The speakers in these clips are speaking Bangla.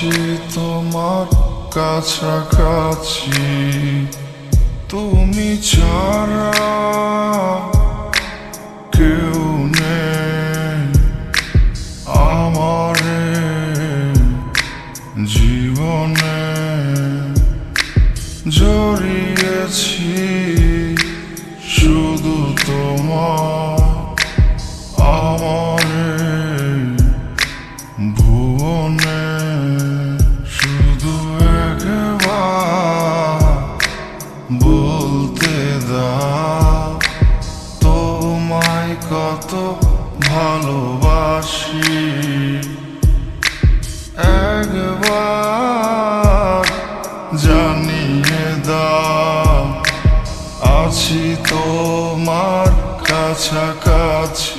আছি তোমার কাছাকাছি, তুমি ছাড়া কেউ নেই আমারে জীবনে। জড়িয়েছি শুধু তোমার আমারে ভুবনে। শুধু একবার বলতে দাও তোমায় কত ভালোবাসি। একবার জানিয়ে দাও আছি তোমার কাছাকাছি।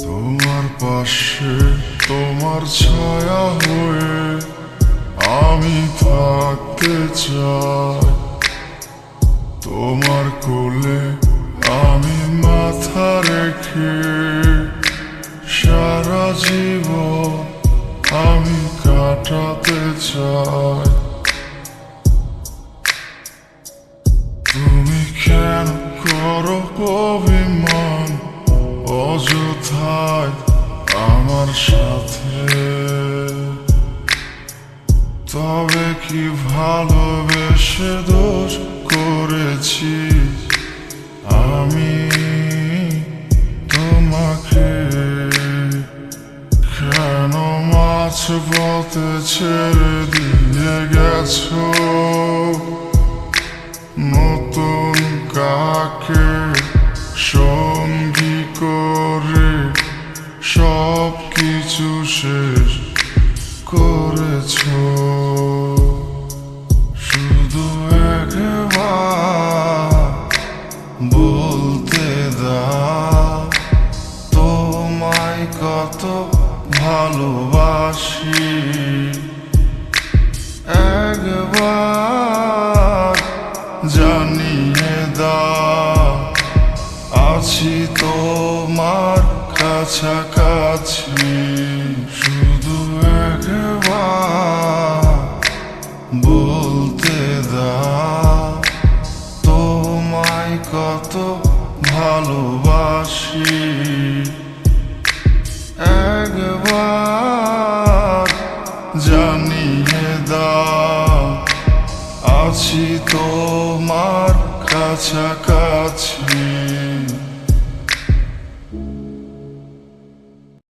তোমার পাশে তোমার ছায়া হয়ে আমি থাকতে চাই। তোমার কোলে আমি মাথা রেখে সারা জীবন আমি কাটাতে চাই। তুমি কেন করো অভিমান অযথায় আমার সাথে? তবে কি ভালোবেসে দোষ করেছি আমি তোমাকে? কেন মাছ পথে ছেড়ে দিয়ে গেছো নতুন কাকে সঙ্গী করে? সব কিছু শেষ করেছো। শুধু একবার বলতে দাও তোমায় কত ভালোবাসি। একবার জানিয়ে দাও আছি তোমার কাছাকাছি। শুধু একবার বলতে দাও তোমায় কত ভালোবাসি। একবার জানিয়ে দাও আছি তোমার কাছাকাছি।